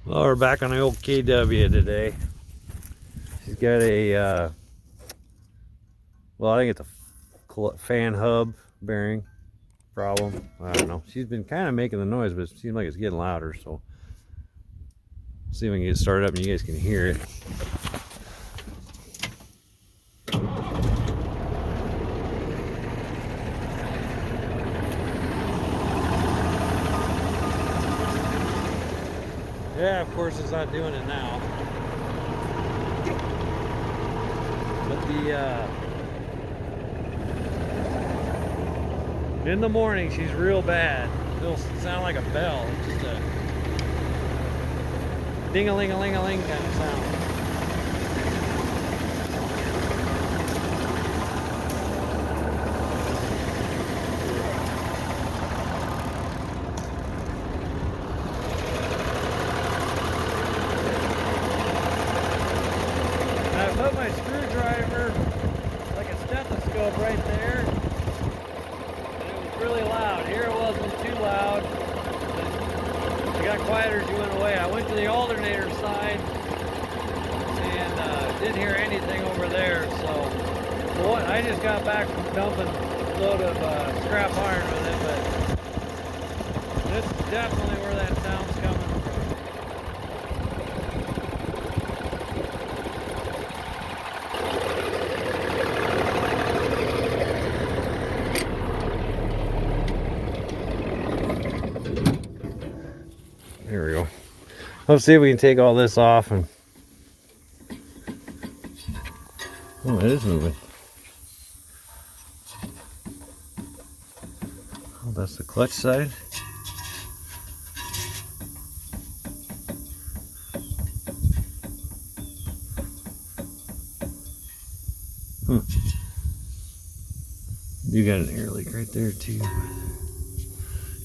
Well, we're back on the old KW today. She's got a, well, I think it's a fan hub bearing problem. I don't know. She's been kind of making the noise, but it seems like it's getting louder. So, see if we can get started up and you guys can hear it. Yeah, of course it's not doing it now. But in the morning she's real bad. It'll sound like a bell. It's just a ding-a-ling-a-ling-a-ling kind of sound. I put my screwdriver like a stethoscope right there, and it was really loud. Here it wasn't too loud, but it got quieter as you went away. I went to the alternator side and didn't hear anything over there. So what? I just got back from dumping a load of scrap iron with it, but this is definitely where that sound's coming from. There we go. Let's see if we can take all this off and... Oh, it is moving. Oh, that's the clutch side. You got an air leak right there too.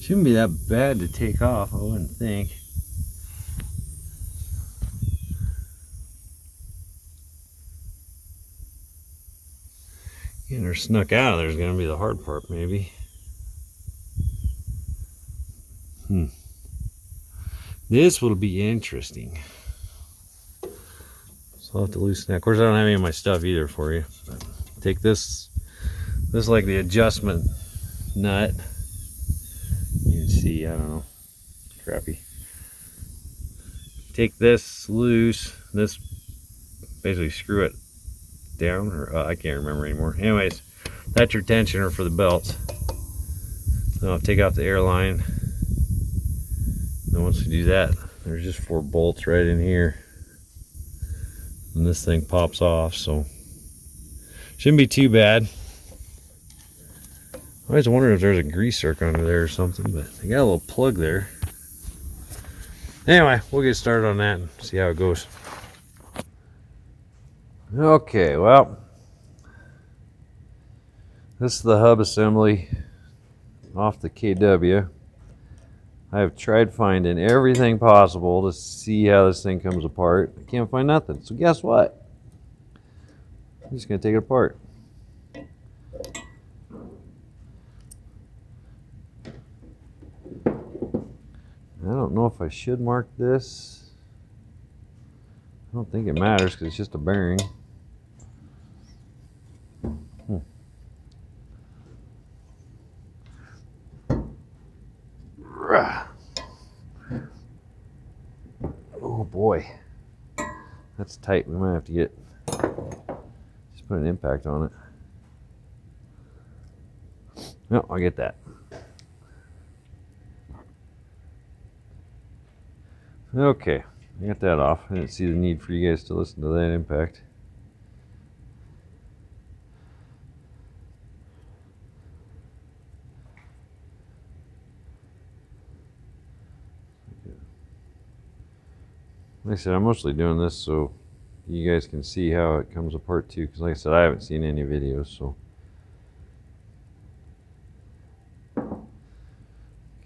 Shouldn't be that bad to take off, I wouldn't think. Getting her snuck out of there is going to be the hard part, maybe. This will be interesting. So I'll have to loosen that. Of course, I don't have any of my stuff either for you. But take this. This is like the adjustment nut. You can see, I don't know, crappy. Take this loose. This basically screw it down, or I can't remember anymore. Anyways, that's your tensioner for the belts. Then I'll take out the airline. Then once we do that, there's just 4 bolts right in here, and this thing pops off. So shouldn't be too bad. I always wonder if there's a grease zerk under there or something, but they got a little plug there. Anyway, we'll get started on that and see how it goes. Okay, well, this is the hub assembly off the KW. I have tried finding everything possible to see how this thing comes apart. I can't find nothing. So guess what? I'm just going to take it apart. I don't know if I should mark this. I don't think it matters because it's just a bearing. Oh boy, that's tight. We might have to just put an impact on it. No, I'll get that. Okay, I got that off. I didn't see the need for you guys to listen to that impact. Like I said, I'm mostly doing this so you guys can see how it comes apart too, because like I said, I haven't seen any videos. So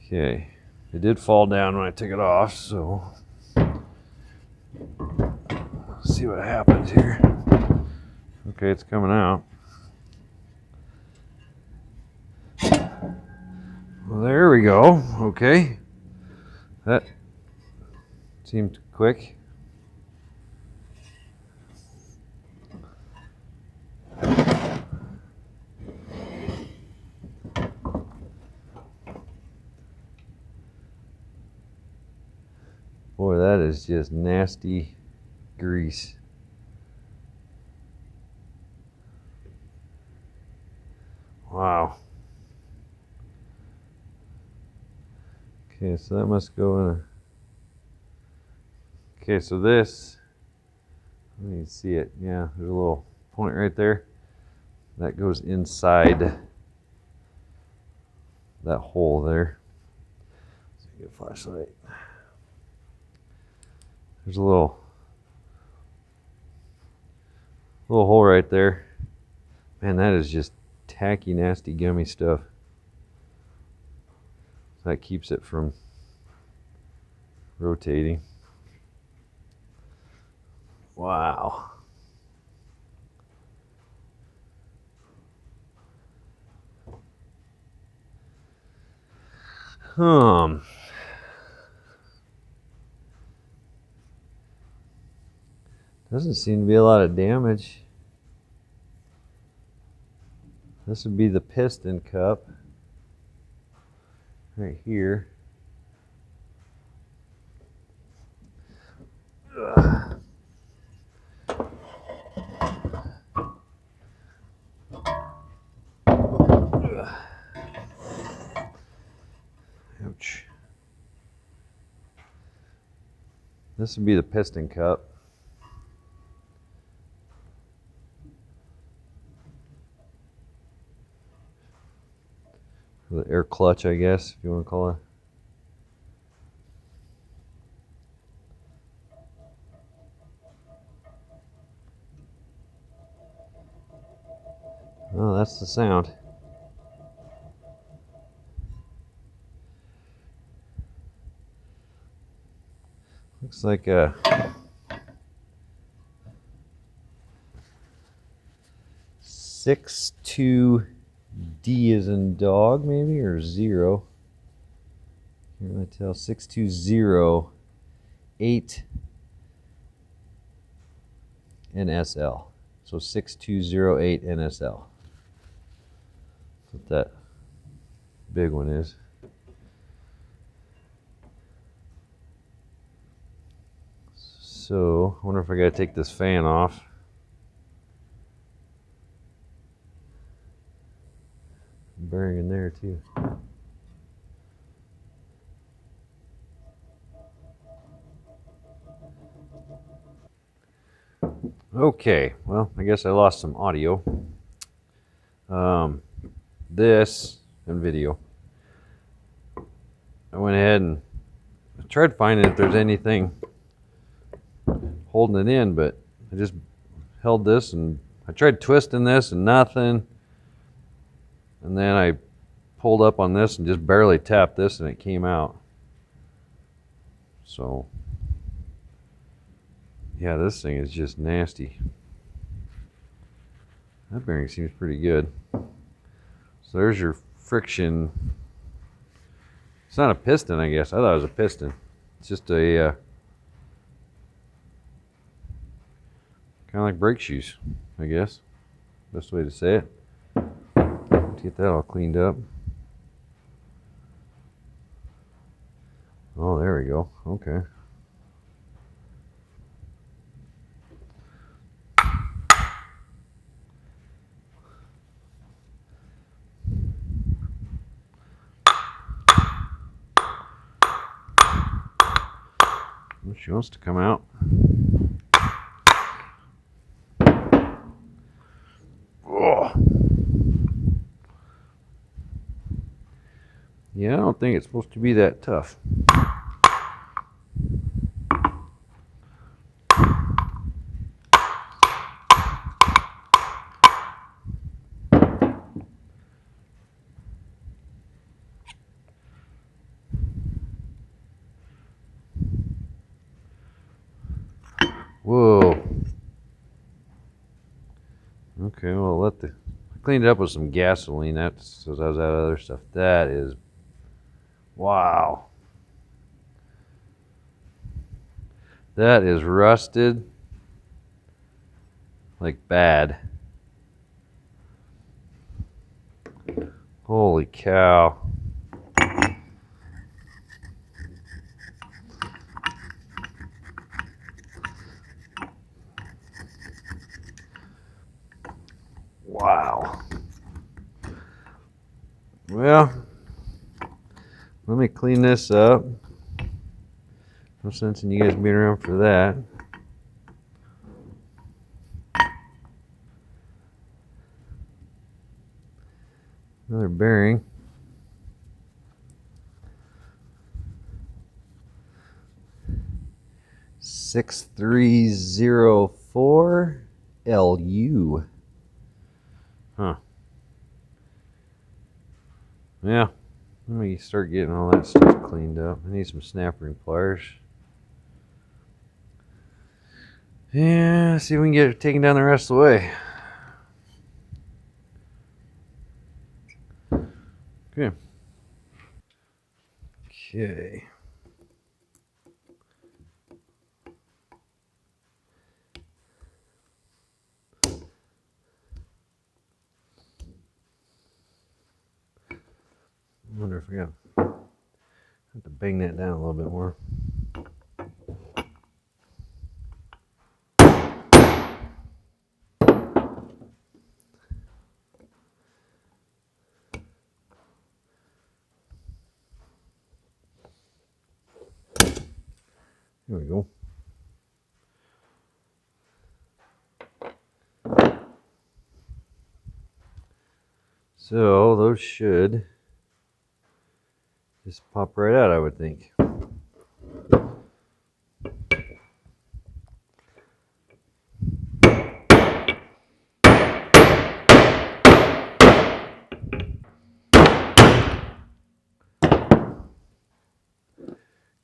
okay, it did fall down when I took it off, so let's see what happens here. Okay, it's coming out. Well, there we go. Okay, that Seemed quick. Boy, that is just nasty grease. Wow. Okay, so that must go in a... Okay, so this, let me see it. Yeah, there's a little point right there. That goes inside that hole there. Let's get a flashlight. There's a little hole right there. Man, that is just tacky, nasty, gummy stuff. That keeps it from rotating. Wow. Doesn't seem to be a lot of damage. This would be the piston cup right here. Ugh. Ouch. This would be the piston cup. The air clutch, I guess, if you want to call it. Oh, that's the sound. Looks like a (6-2) D as in dog, maybe, or 0. Can't really tell. 6208 NSL. So 6208 NSL. That's what that big one is. So I wonder if I gotta take this fan off. Bearing in there too. Okay, well, I guess I lost some audio. This and video. I went ahead and tried finding if there's anything holding it in, but I just held this and I tried twisting this and nothing. And then I pulled up on this and just barely tapped this and it came out. So yeah, this thing is just nasty. That bearing seems pretty good. So there's your friction. It's not a piston, I guess. I thought it was a piston. It's just a kind of like brake shoes, I guess. Best way to say it. Let's get that all cleaned up. Oh, there we go. Okay. She wants to come out. Oh. Yeah, I don't think it's supposed to be that tough. Whoa. Okay, well, I cleaned it up with some gasoline. That's that was that other stuff. That is, wow. That is rusted like bad. Holy cow. Wow. Well, let me clean this up. No sense in you guys being around for that. Another bearing. $6304 LU. Huh. Yeah. Let me start getting all that stuff cleaned up. I need some snap ring pliers. Yeah, see if we can get it taken down the rest of the way. Okay. Okay. I wonder if I have to bang that down a little bit more. There we go. So those should just pop right out, I would think.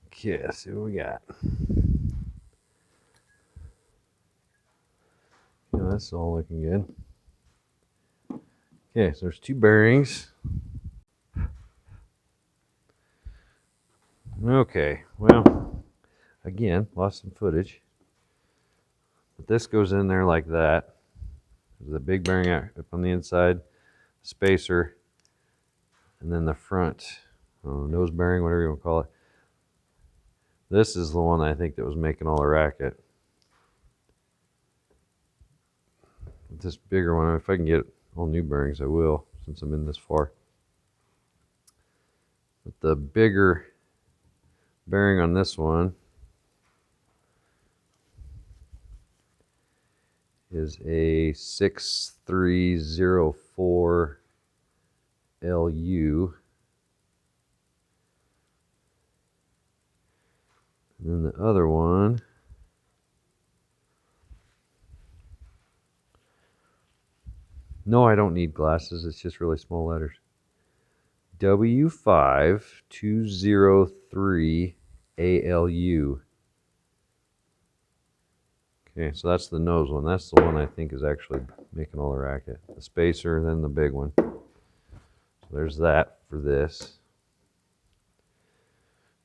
Okay, let's see what we got. Yeah, that's all looking good. Okay, so there's two bearings. Okay, well, again, lost some footage. But this goes in there like that. There's a big bearing up on the inside, spacer, and then the front nose bearing, whatever you want to call it. This is the one I think that was making all the racket. This bigger one, if I can get all new bearings, I will, since I'm in this far. But the bigger bearing on this one is a 6304 LU. And then the other one no, I don't need glasses. It's just really small letters. W5203 ALU. Okay, so that's the nose one. That's the one I think is actually making all the racket. The spacer, and then the big one. So there's that for this.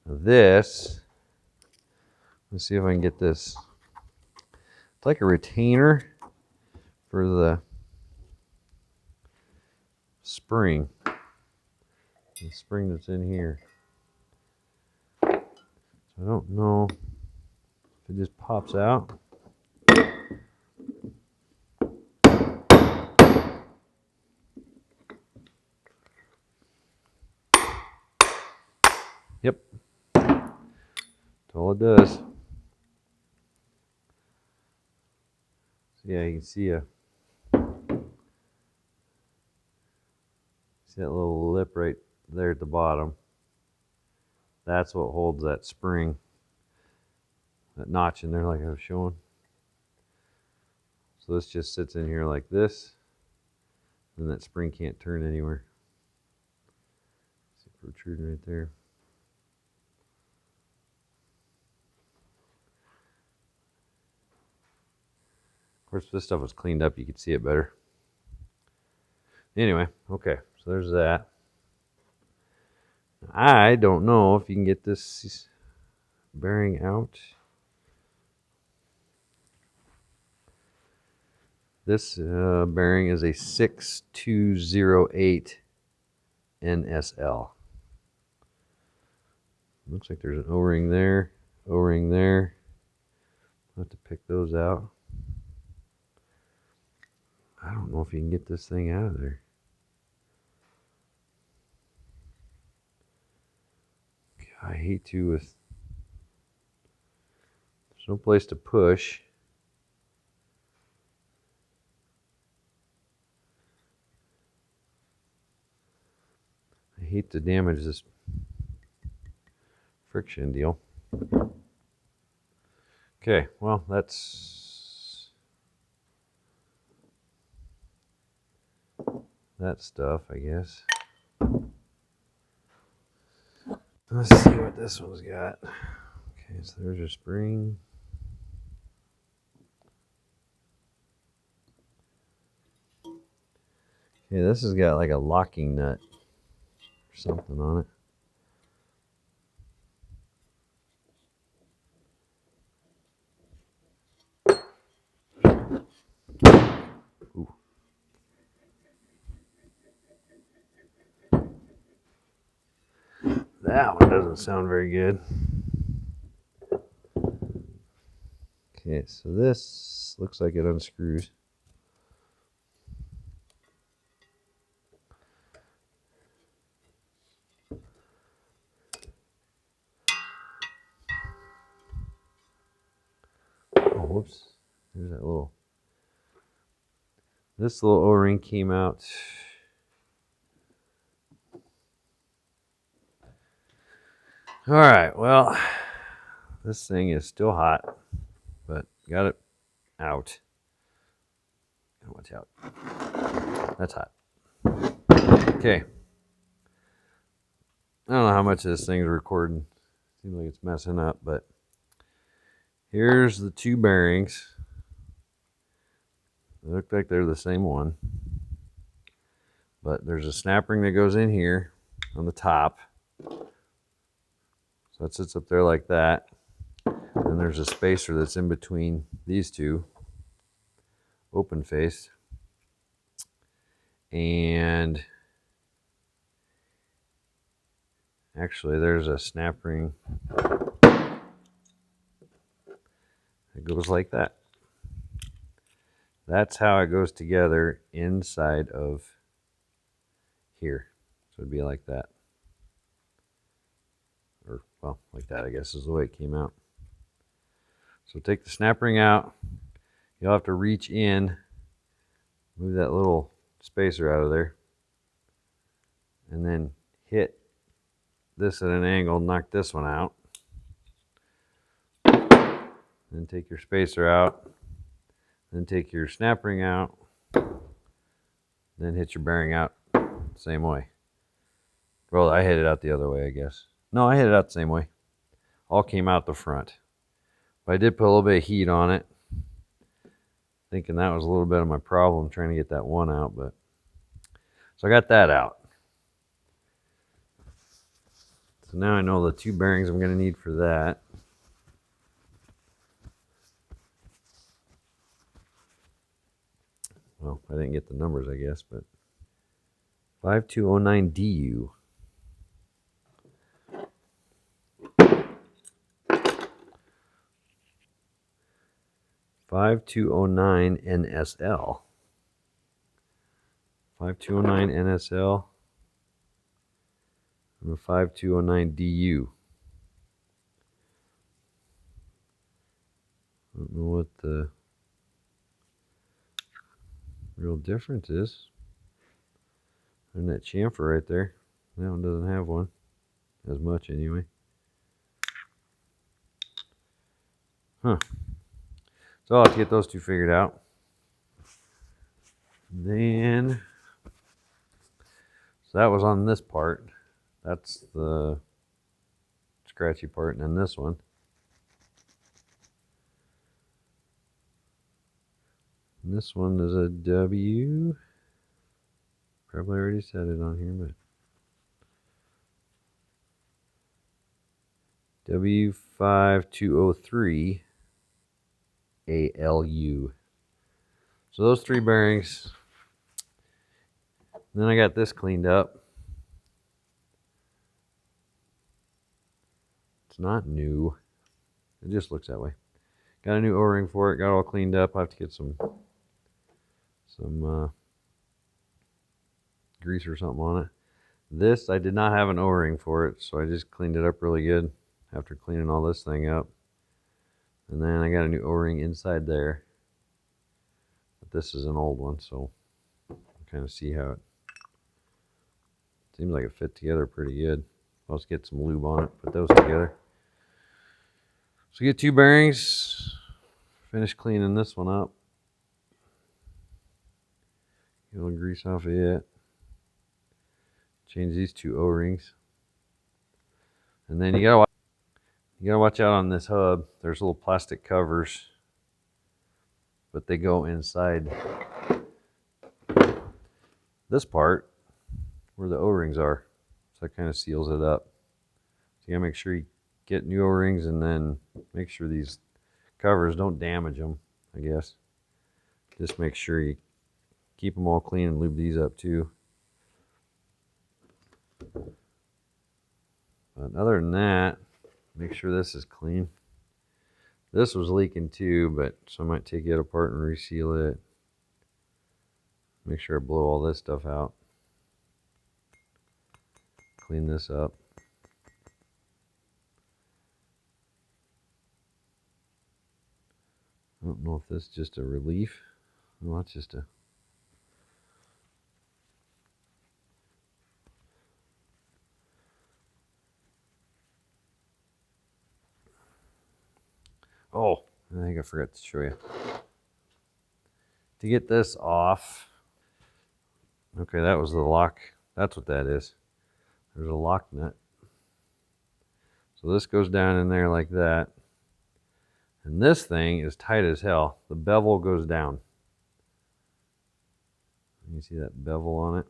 Now this, let's see if I can get this. It's like a retainer for the spring. The spring that's in here. So I don't know if it just pops out. Yep. That's all it does. So yeah, you can see that little lip right there at the bottom. That's what holds that spring, that notch in there like I was showing. So this just sits in here like this, and that spring can't turn anywhere. See, protruding right there. Of course, if this stuff was cleaned up, you could see it better. Anyway, okay, so there's that. I don't know if you can get this bearing out. This bearing is a 6208 NSL. Looks like there's an O-ring there, O-ring there. I'll have to pick those out. I don't know if you can get this thing out of there. I hate to with, there's no place to push. I hate to damage this friction deal. Okay, well, that's that stuff, I guess. Let's see what this one's got. Okay, so there's your spring. Okay, this has got like a locking nut or something on it. Ooh. That one doesn't sound very good. Okay, so this looks like it unscrews. Oh, whoops. There's that little. This little O-ring came out. All right, well, this thing is still hot, but got it out. Watch out. That's hot. Okay. I don't know how much of this thing is recording. Seems like it's messing up, but here's the two bearings. They look like they're the same one. But there's a snap ring that goes in here on the top. So that sits up there like that. And there's a spacer that's in between these two, open faced. And actually there's a snap ring that goes like that. That's how it goes together inside of here. So it'd be like that. Or, well, like that, I guess, is the way it came out. So take the snap ring out. You'll have to reach in, move that little spacer out of there, and then hit this at an angle, knock this one out. Then take your spacer out. Then take your snap ring out. Then hit your bearing out the same way. Well, I hit it out the other way, I guess. No, I hit it out the same way. All came out the front. But I did put a little bit of heat on it, thinking that was a little bit of my problem, trying to get that one out. But so I got that out. So now I know the two bearings I'm going to need for that. Well, I didn't get the numbers, I guess, but 5209DU. (5209) NSL. 5209 NSL. And the 5209 DU. I don't know what the real difference is. And that chamfer right there. That one doesn't have one. As much anyway. Huh. So I'll have to get those two figured out. Then, so that was on this part. That's the scratchy part. And then this one. And this one is a W. Probably already said it on here, but W5203 ALU. So those 3 bearings. And then I got this cleaned up. It's not new. It just looks that way. Got a new O-ring for it. Got it all cleaned up. I have to get some grease or something on it. This, I did not have an O-ring for it, so I just cleaned it up really good after cleaning all this thing up. And then I got a new O-ring inside there. But this is an old one, so I'll kind of see how it seems like it fit together pretty good. Let's get some lube on it, put those together. So get 2 bearings, finish cleaning this one up. Get a little grease off of it. Change these 2 O-rings. And then you gotta watch out on this hub. There's little plastic covers, but they go inside this part where the O-rings are. So that kind of seals it up. So you gotta make sure you get new O-rings and then make sure these covers don't damage them, I guess. Just make sure you keep them all clean and lube these up too. But other than that, make sure this is clean. This was leaking too, but so I might take it apart and reseal it. Make sure I blow all this stuff out. Clean this up. I don't know if this is just a relief. Well, that's just a... Oh, I think I forgot to show you. To get this off, okay, that was the lock. That's what that is. There's a lock nut. So this goes down in there like that. And this thing is tight as hell. The bevel goes down. You see that bevel on it?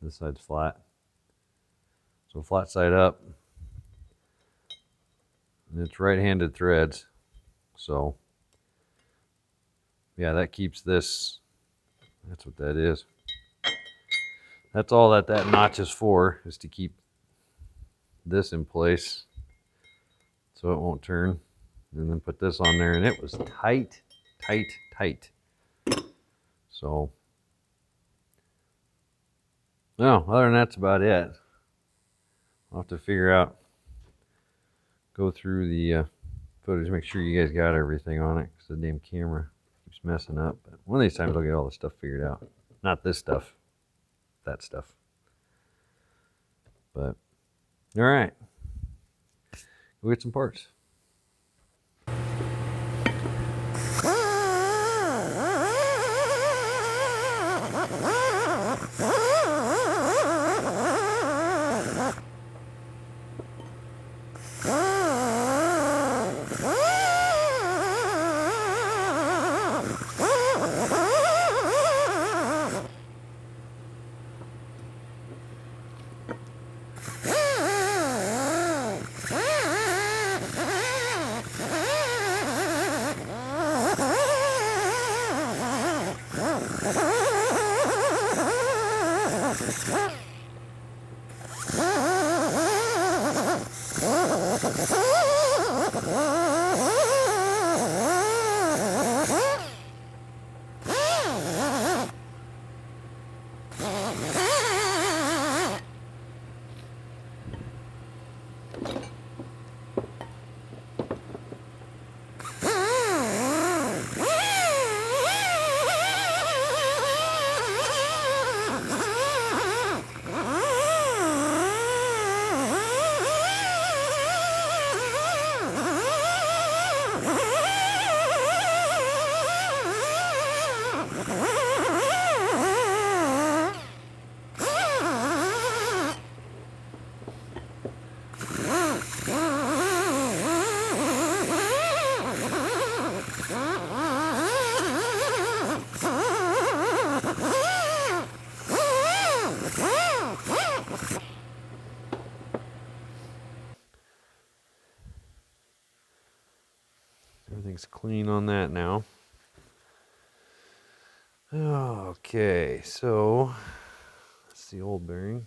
This side's flat. So flat side up. And it's right-handed threads. So yeah, that keeps this. That's what that is. That's all that notch is for, is to keep this in place so it won't turn. And then put this on there, and it was tight, tight, tight. So, no, other than that's about it. I'll have to figure out, go through the footage, make sure you guys got everything on it, because the damn camera keeps messing up. But one of these times I'll get all the stuff figured out. Not this stuff, that stuff. But, all right. Go get some parts. Everything's clean on that now. Okay, so that's the old bearing.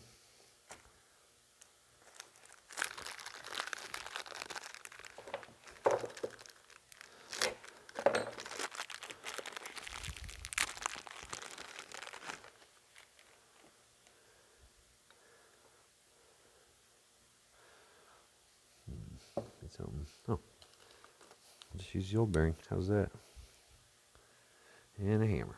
Something. Oh, just use the old bearing. How's that? And a hammer.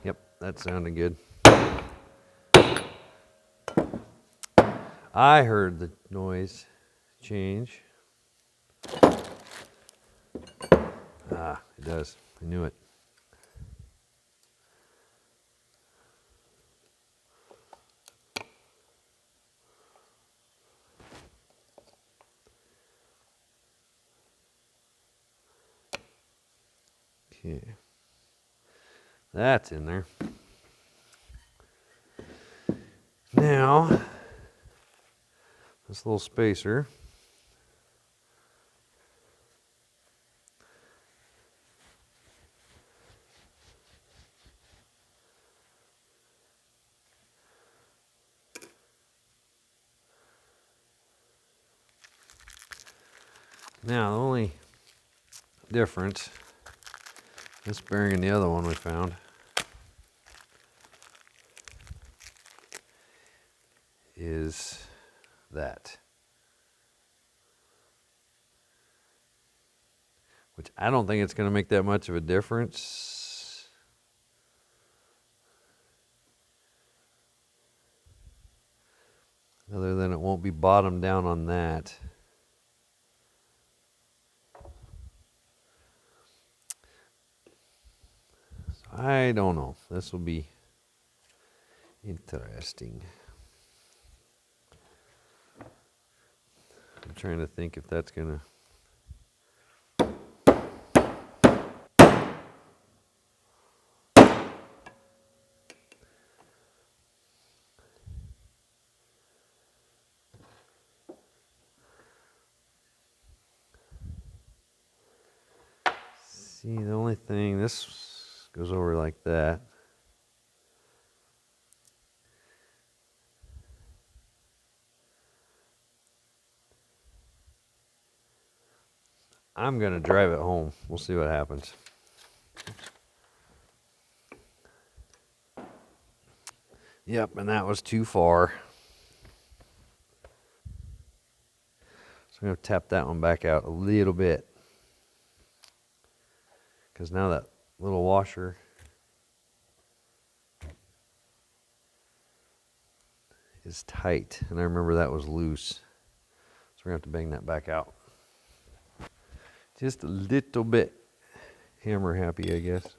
Yep, that sounded good. I heard the noise change. Ah, it does. I knew it. Okay. That's in there. Now, this little spacer. Now, the only difference, this bearing and the other one we found, is that. Which I don't think it's going to make that much of a difference. Other than it won't be bottomed down on that. So I don't know. This will be interesting. I'm trying to think if that's going to... See, the only thing, this goes over like that. I'm going to drive it home. We'll see what happens. Yep, and that was too far. So I'm going to tap that one back out a little bit. Because now that little washer is tight. And I remember that was loose. So we're going to have to bang that back out. Just a little bit hammer happy, I guess.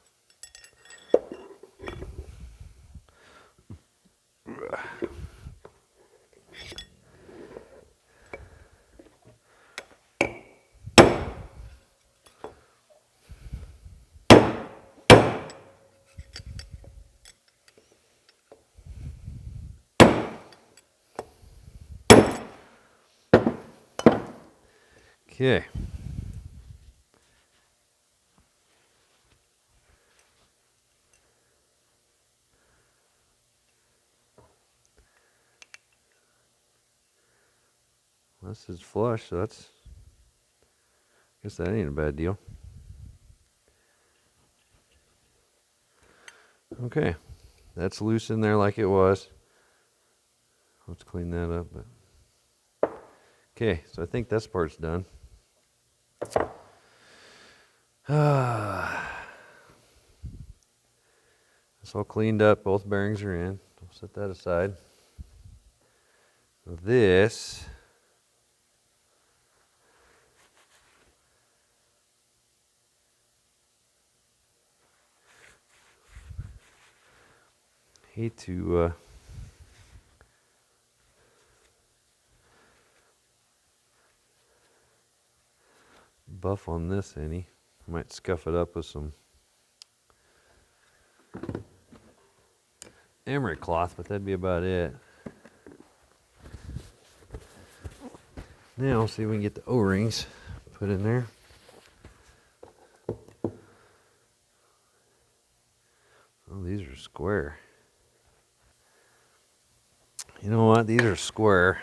Okay. This is flush, so that's, I guess that ain't a bad deal. Okay, that's loose in there like it was. Let's clean that up. But okay, so I think this part's done. It's all cleaned up. Both bearings are in. I'll set that aside. This hate to buff on this any. I might scuff it up with some emery cloth, but that'd be about it. Now, see if we can get the O-rings put in there. Oh, these are square. You know what? These are square.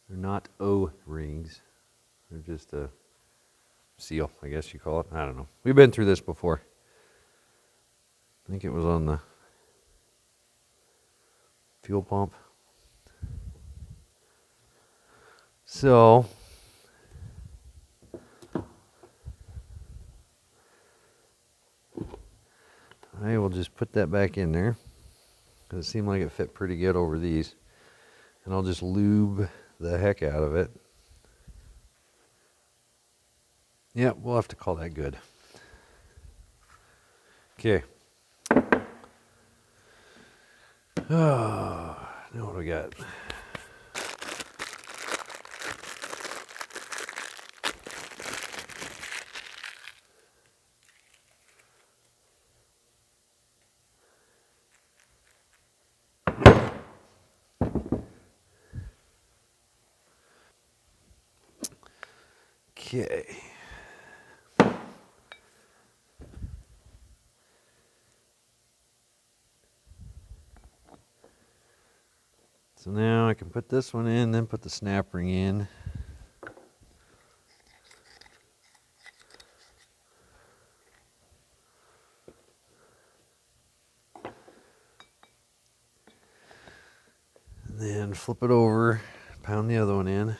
They're not O-rings. They're just a seal, I guess you call it. I don't know. We've been through this before. I think it was on the fuel pump. So, I will just put that back in there because it seemed like it fit pretty good over these. And I'll just lube the heck out of it. Yeah, we'll have to call that good. Okay. Oh, now what do we got? Okay. So now I can put this one in, then put the snap ring in. And then flip it over, pound the other one in.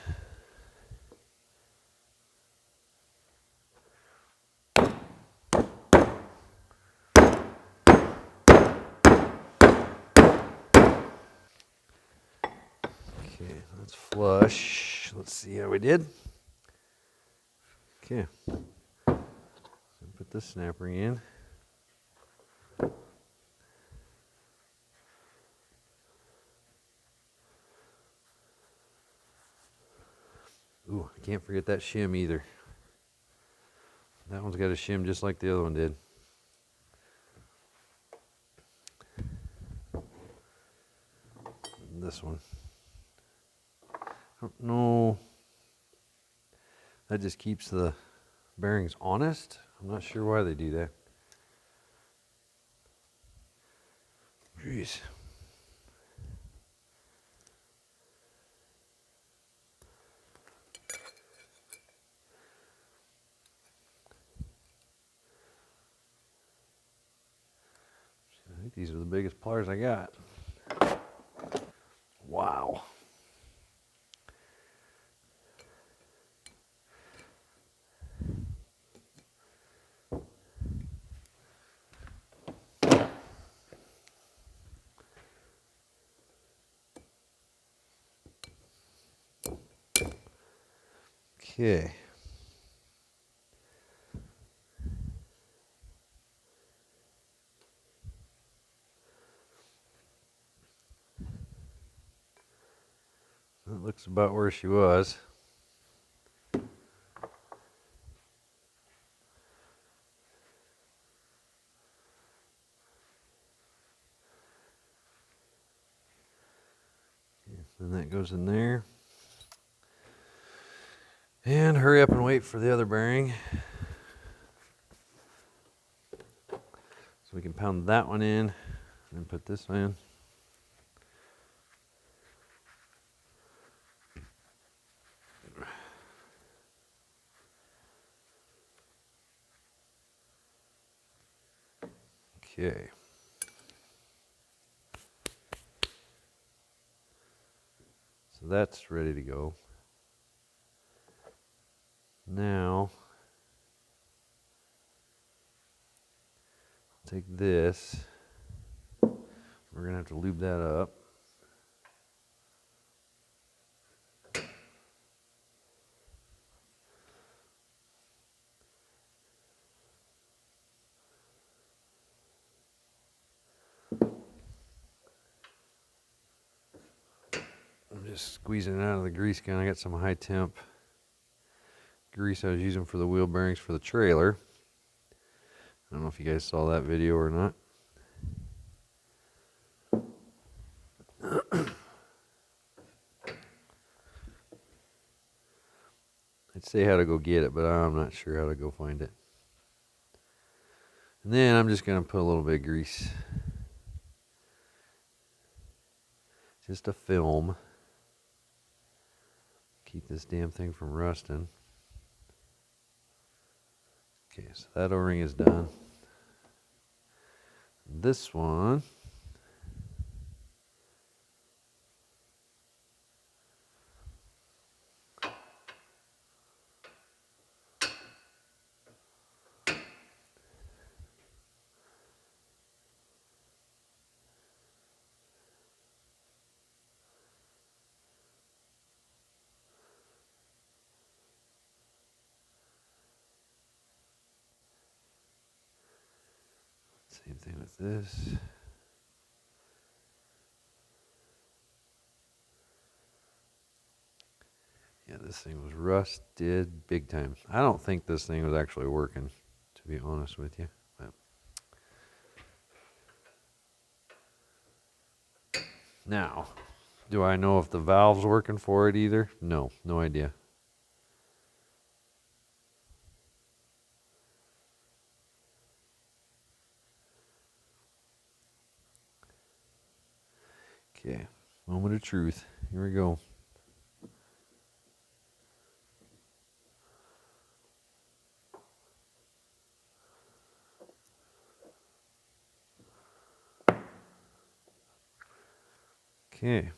Okay, let's flush. Let's see how we did. Okay. So put the snap ring in. Ooh, I can't forget that shim either. That one's got a shim just like the other one did. And this one. I don't know. That just keeps the bearings honest. I'm not sure why they do that. Jeez. I think these are the biggest pliers I got. Wow. Okay. That looks about where she was. Then that goes in there. And hurry up and wait for the other bearing. So we can pound that one in and put this one in. Okay. So that's ready to go. Now, take this. We're going to have to lube that up. I'm just squeezing it out of the grease gun. I got some high temp grease I was using for the wheel bearings for the trailer. I don't know if you guys saw that video or not. I'd say how to go get it, but I'm not sure how to go find it. And then I'm just going to put a little bit of grease. Just a film. Keep this damn thing from rusting. Okay, so that O-ring is done. This one, same thing with this. Yeah, this thing was rusted big time. I don't think this thing was actually working, to be honest with you. But now, do I know if the valve's working for it either? No, no idea. Okay, moment of truth. Here we go. Okay.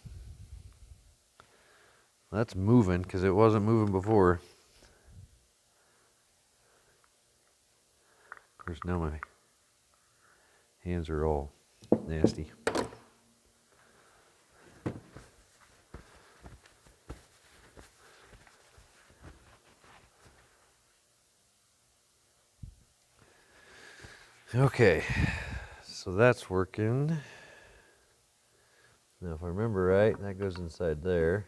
That's moving because it wasn't moving before. Of course, now my hands are all nasty. Okay, so that's working. Now, if I remember right, that goes inside there.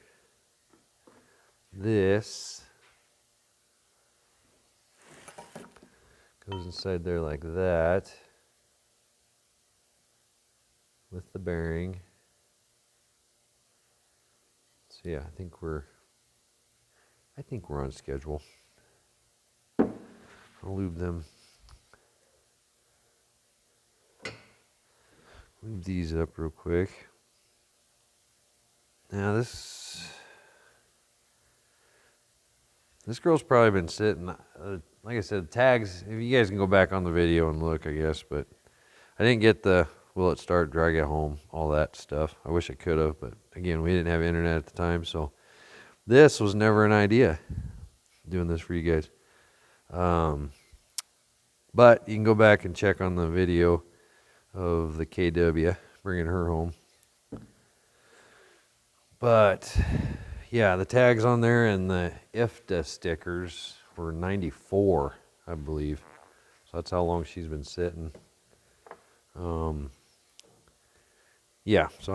This goes inside there like that with the bearing. So yeah, I think we're on schedule. I'll lube them. Lube these up real quick. Now this girl's probably been sitting, like I said, tags, if you guys can go back on the video and look, I guess, but I didn't get the will it start, drag it home, all that stuff. I wish I could have, but again, we didn't have internet at the time, so this was never an idea, doing this for you guys. But you can go back and check on the video of the KW, bringing her home. But yeah, the tags on there and the IFTA stickers were 94, I believe. So that's how long she's been sitting. Yeah, so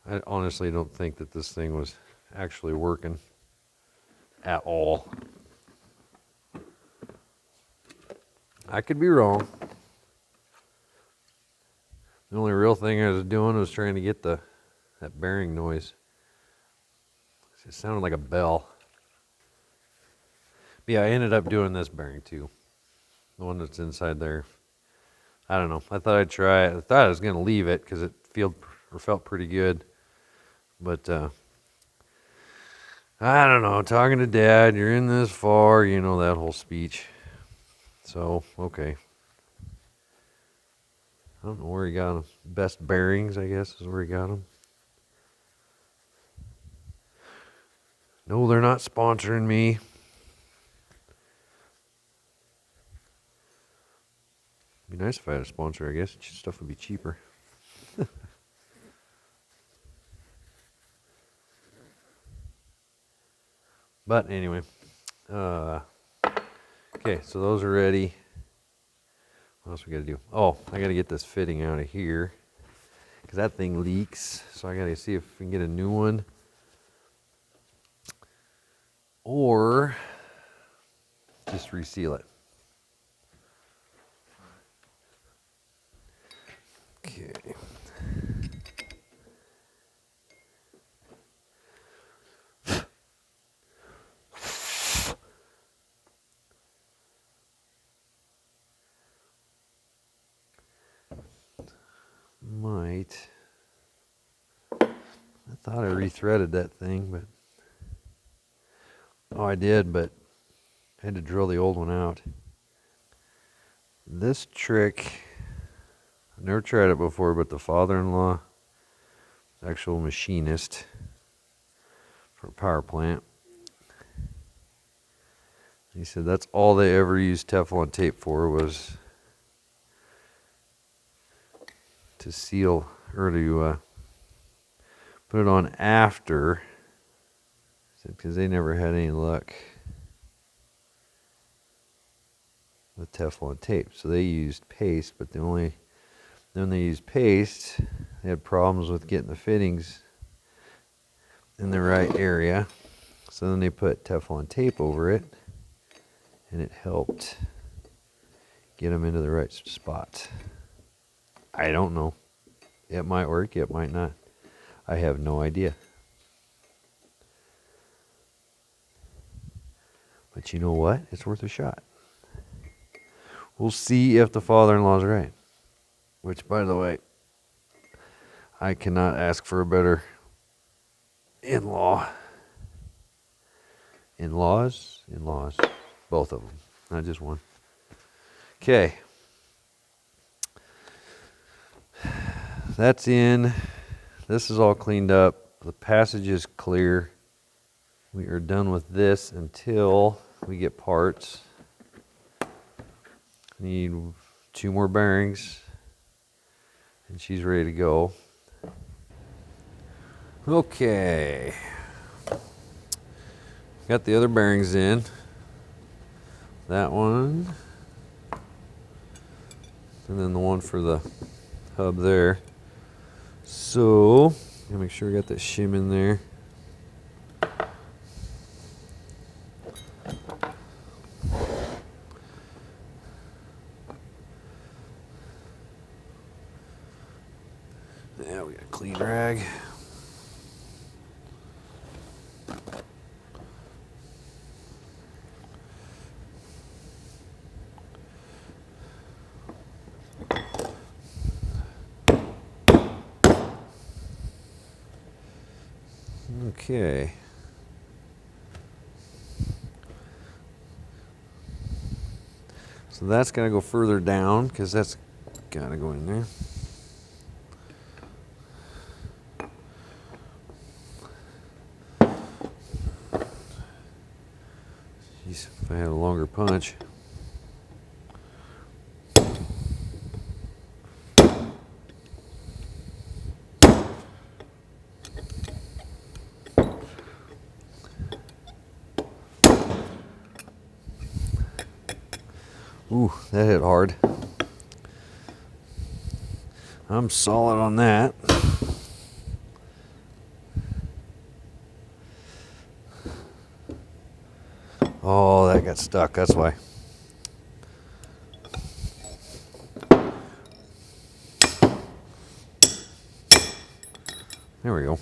I honestly don't think that this thing was actually working at all. I could be wrong. The only real thing I was doing was trying to get that bearing noise. It sounded like a bell. But yeah, I ended up doing this bearing too. The one that's inside there. I don't know. I thought I'd try it. I thought I was going to leave it because it felt pretty good. But I don't know. Talking to Dad, you're in this far, you know, that whole speech. So, okay. I don't know where he got them. Best bearings, I guess, is where he got them. No, they're not sponsoring me. Be nice if I had a sponsor, I guess. Stuff would be cheaper. But anyway. Okay, so those are ready. What else we gotta do? Oh, I gotta get this fitting out of here. Because that thing leaks. So I gotta see if we can get a new one. Or just reseal it. thought I rethreaded that thing, but oh, I did, but I had to drill the old one out. This trick, I've never tried it before, but the father-in-law, actual machinist for a power plant, he said that's all they ever used Teflon tape for, was to seal or to put it on after, because they never had any luck with Teflon tape. So they used paste, but then they used paste, they had problems with getting the fittings in the right area. So then they put Teflon tape over it, and it helped get them into the right spot. I don't know. It might work, it might not. I have no idea. But you know what? It's worth a shot. We'll see if the father-in-law's right. Which, by the way, I cannot ask for a better in-law. In-laws? In-laws. Both of them. Not just one. Okay. That's in. This is all cleaned up. The passage is clear. We are done with this until we get parts. Need 2 more bearings, and she's ready to go. Okay. Got the other bearings in. That one. And then the one for the hub there. So, make sure we got that shim in there. Yeah, we got a clean rag. Okay. So that's got to go further down because that's got to go in there. Jeez, if I had a longer punch. Ooh, that hit hard. I'm solid on that. Oh, that got stuck, that's why. There we go.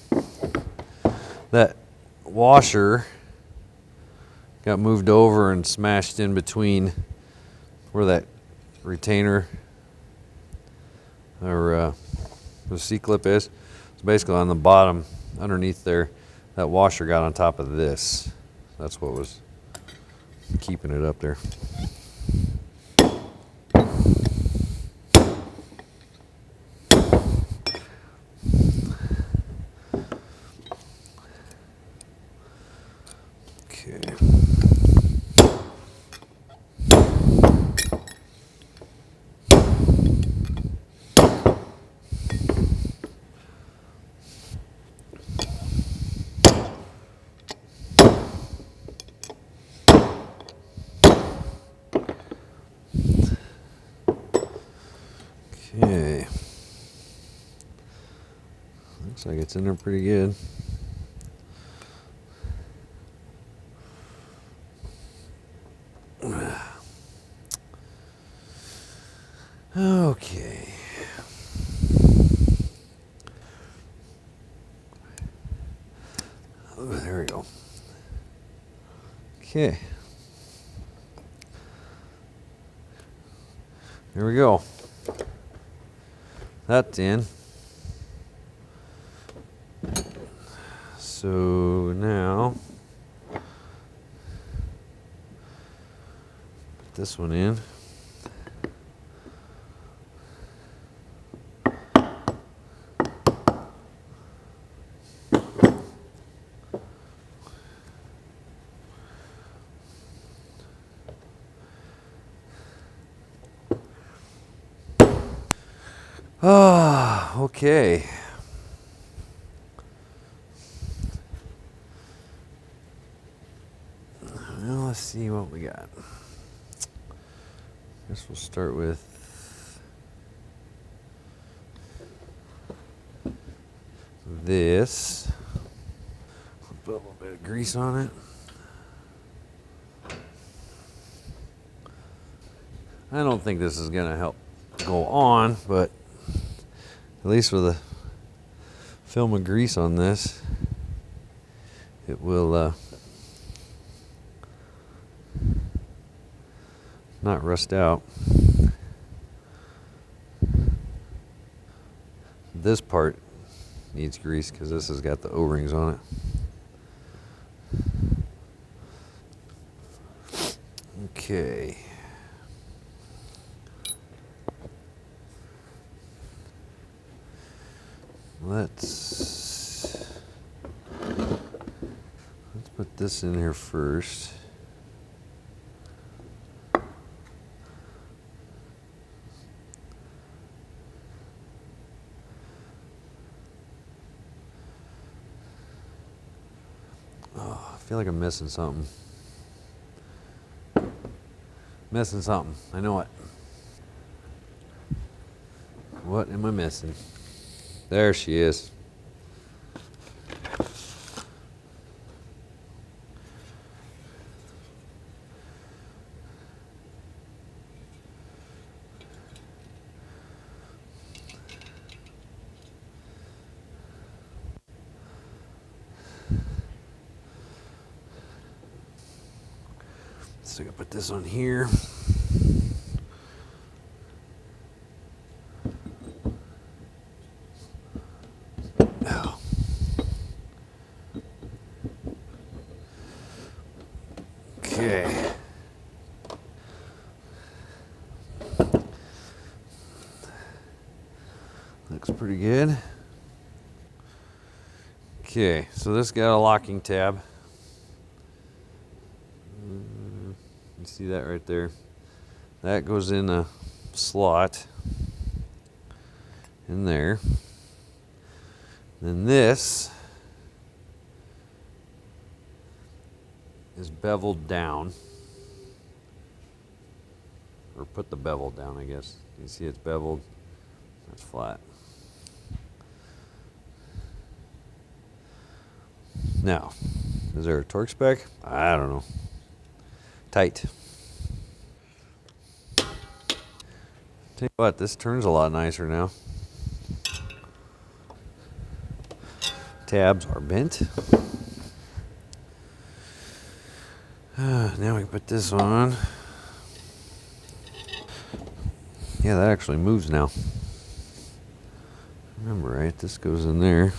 That washer got moved over and smashed in between where that retainer or the C-clip is. So basically on the bottom, underneath there, that washer got on top of this. That's what was keeping it up there. Okay. Okay. Looks like it's in there pretty good. Okay. Oh, there we go. Okay. Here we go. That's in. So now, put this one in. Ah, okay. Well, let's see what we got. Guess we'll start with this. Put a little bit of grease on it. I don't think this is gonna help go on, but at least with a film of grease on this, it will not rust out. This part needs grease because this has got the O-rings on it. Okay. Let's put this in here first. Oh, I feel like I'm missing something. Missing something. I know it. What am I missing? There she is. So I gotta put this on here. Oh. Okay. Looks pretty good. Okay, so this got a locking tab. You see that right there? That goes in a slot in there. Then this is beveled down, or put the bevel down, I guess. You see it's beveled, that's flat. Now, is there a torque spec? I don't know. Tight. Tell you what, this turns a lot nicer now. Tabs are bent. Now we can put this on. Yeah, that actually moves now. Remember, right? This goes in there.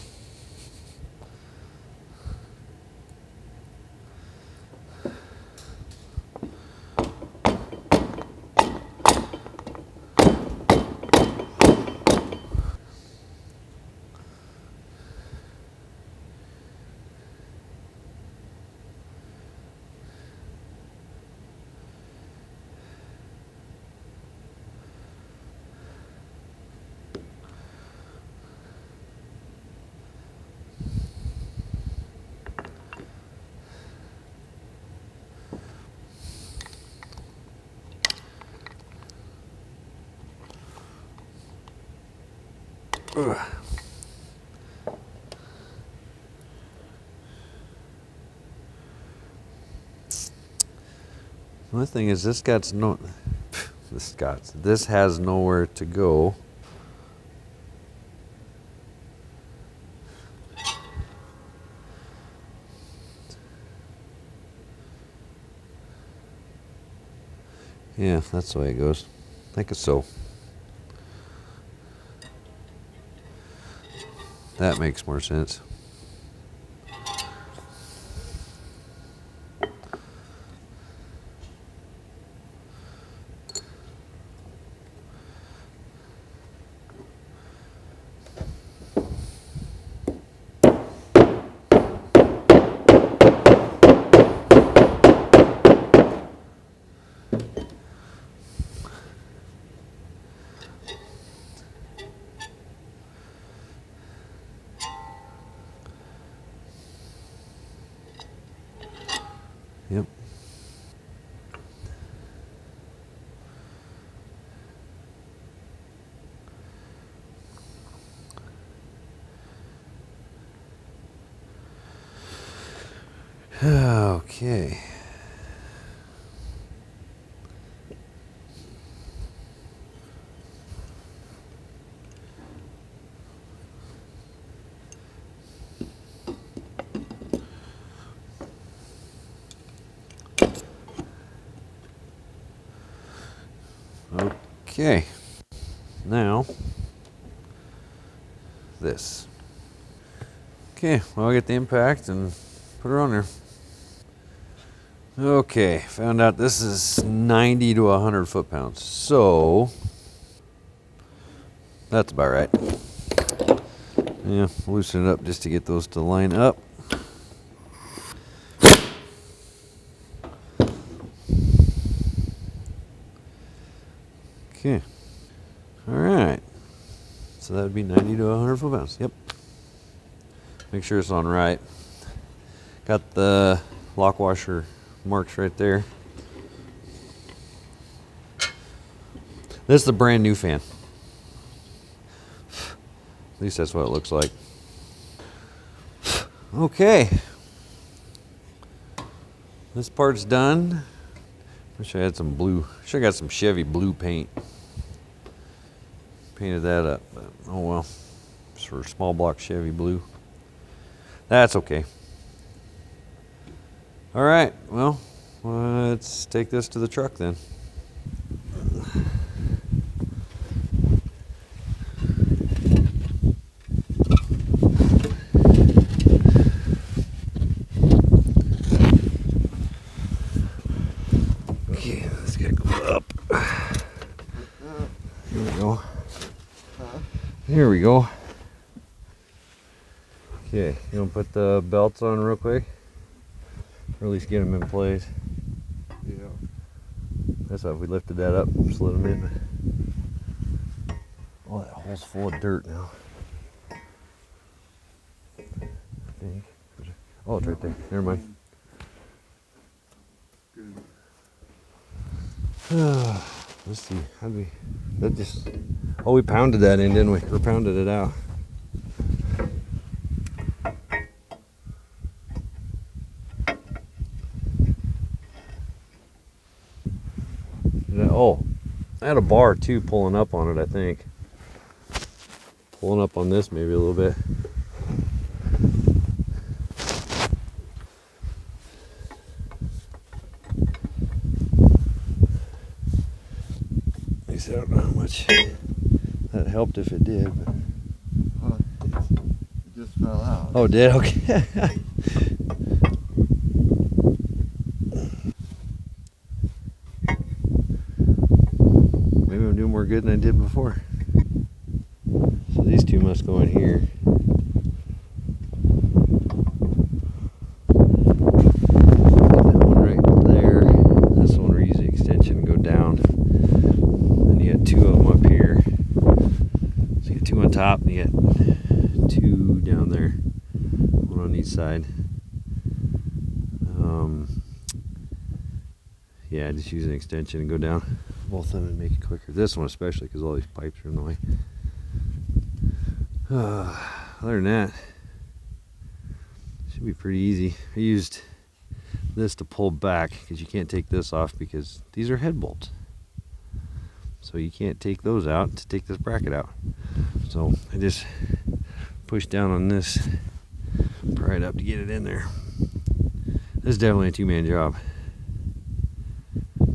Ugh. One thing is this has nowhere to go. Yeah, that's the way it goes. I think it's so. That makes more sense. Yep. Okay. Okay. Now, this. Okay, well, I'll get the impact and put her on there. Okay, found out this is 90 to 100 foot-pounds. So, that's about right. Yeah, loosen it up just to get those to line up. Okay. All right. So that would be 90 to 100 foot-pounds. Yep. Make sure it's on right. Got the lock washer marks right there. This is the brand new fan. At least that's what it looks like. Okay. This part's done. Wish I had some blue. Should have got some Chevy blue paint. Painted that up, but oh well. It's for small block Chevy blue. That's okay. All right, well, let's take this to the truck then. Okay, let's get go up. Here we go. Here we go. Okay, you want to put the belts on real quick? Or at least get them in place. Yeah. That's how if we lifted that up, slid them in. Oh, that hole's full of dirt now. I think. Oh, it's right there. Never mind. Good. Let's see. How'd we? That just. Oh, we pounded that in, didn't we? Or pounded it out. Oh, I had a bar too pulling up on it, I think. Pulling up on this maybe a little bit. At least I don't know how much that helped if it did. But. Well, it just fell out. Oh, it did? Okay. Maybe I'm doing more good than I did before. So these two must go in here. That one right there. That's the one where you use the extension and go down. Then you got two of them up here. So you get two on top, and you got two down there. One on each side. Yeah, just use an extension and go down both of them and make it quicker. This one especially because all these pipes are in the way. Other than that, should be pretty easy. I used this to pull back because you can't take this off because these are head bolts. So you can't take those out to take this bracket out. So I just push down on this, pry it up to get it in there. This is definitely a two-man job.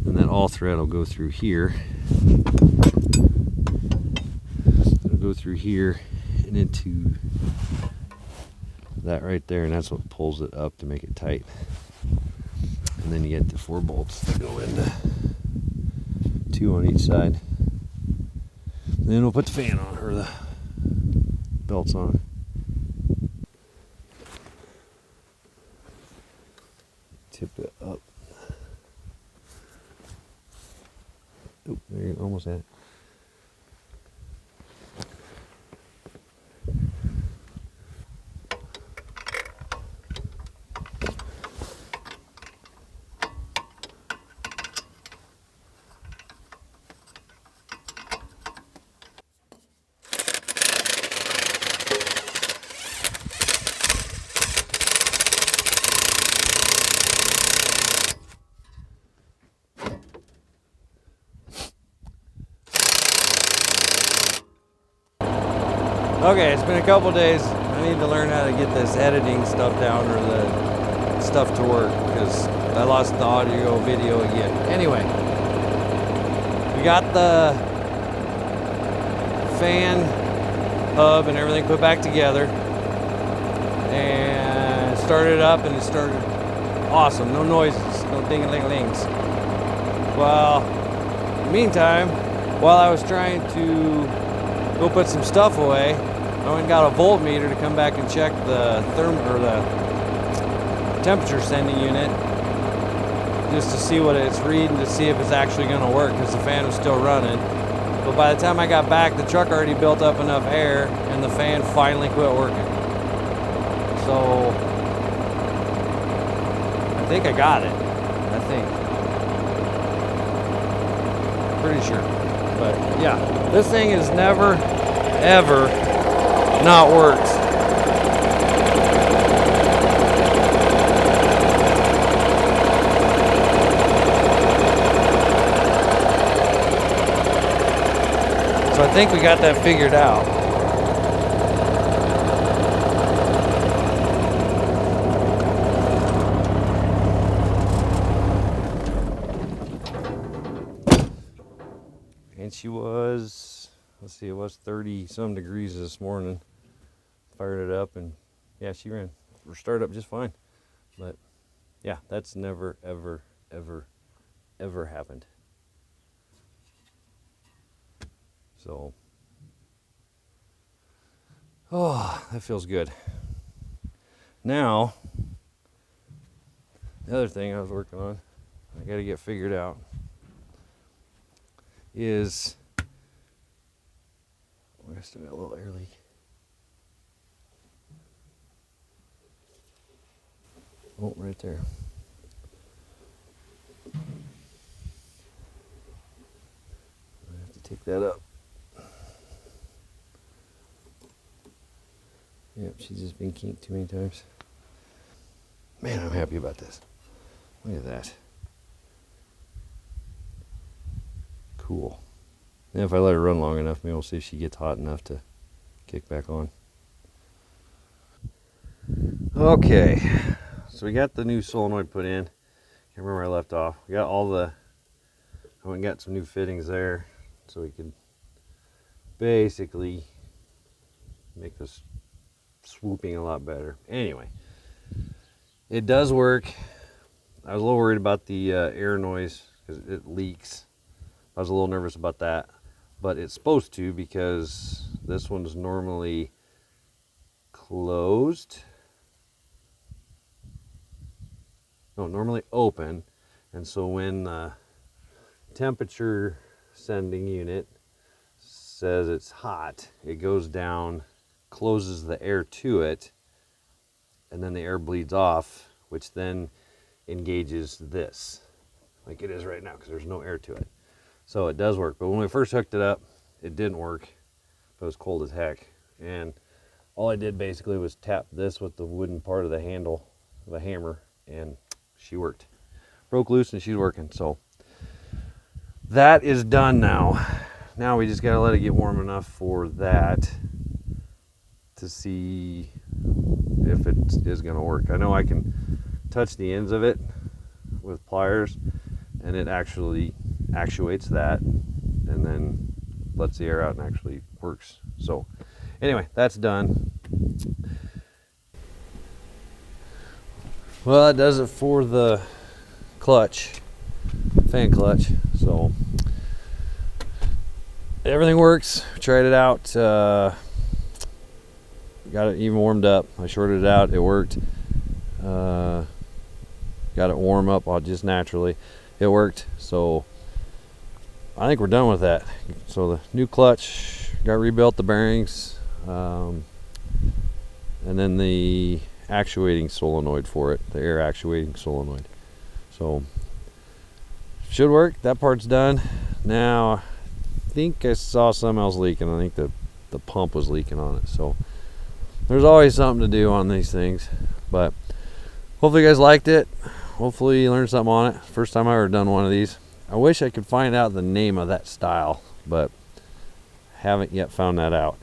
And then all thread will go through here. It'll go through here and into that right there, and that's what pulls it up to make it tight. And then you get the 4 bolts that go into 2 on each side. And then we'll put the fan on, or the belts on. Tip it up. Oh, there you almost had it. Okay, it's been a couple days. I need to learn how to get this editing stuff down, or the stuff to work, because I lost the audio video again. Anyway, we got the fan hub and everything put back together, and started up, and it started awesome. No noises, no ding-a-ling-a-lings. Well, in the meantime, while I was trying to go put some stuff away, I went and got a voltmeter to come back and check the temperature sending unit, just to see what it's reading, to see if it's actually going to work, because the fan was still running. But by the time I got back, the truck already built up enough air, and the fan finally quit working. So I think I got it. I think. Pretty sure. But yeah, this thing has never, ever not worked. So I think we got that figured out. And she was, let's see, it was 30 some degrees this morning. Fired it up, and yeah, she ran or started up just fine. But yeah, that's never, ever, ever, ever happened. So, oh, that feels good. Now, the other thing I was working on, I got to get figured out, is, I still got a little air leak. Oh, right there. I have to take that up. Yep, she's just been kinked too many times. Man, I'm happy about this. Look at that. Cool. And if I let her run long enough, maybe we'll see if she gets hot enough to kick back on. Okay, so we got the new solenoid put in. Can't remember where I left off. We got all the, I went and got some new fittings there, so we could basically make this swooping a lot better. Anyway, it does work. I was a little worried about the air noise because it leaks. I was a little nervous about that, but it's supposed to, because this one's normally closed. No, normally open. And so when the temperature sending unit says it's hot, it goes down, closes the air to it, and then the air bleeds off, which then engages this, like it is right now, because there's no air to it. So it does work. But when we first hooked it up, it didn't work. It was cold as heck. And all I did basically was tap this with the wooden part of the handle of a hammer, and she worked. Broke loose and she's working. So that is done now. Now we just gotta let it get warm enough for that to see if it is gonna work. I know I can touch the ends of it with pliers, and it actually actuates that and then lets the air out and actually works. So anyway, that's done. Well, that does it for the clutch, fan clutch. So everything works. Tried it out, got it even warmed up. I shorted it out, it worked. Got it warm up just naturally, it worked. So I think we're done with that. So the new clutch, got rebuilt the bearings, and then the actuating solenoid for it, the air actuating solenoid. So should work. That part's done. Now I think I saw something else leaking. I think the pump was leaking on it. So there's always something to do on these things, but hopefully you guys liked it. Hopefully you learned something on it. First time I ever done one of these. I wish I could find out the name of that style, but haven't yet found that out.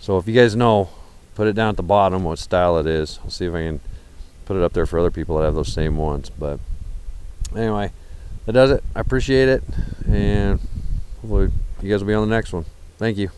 So if you guys know, put it down at the bottom what style it is. I'll see if I can put it up there for other people that have those same ones. But anyway, that does it. I appreciate it, and hopefully you guys will be on the next one. Thank you.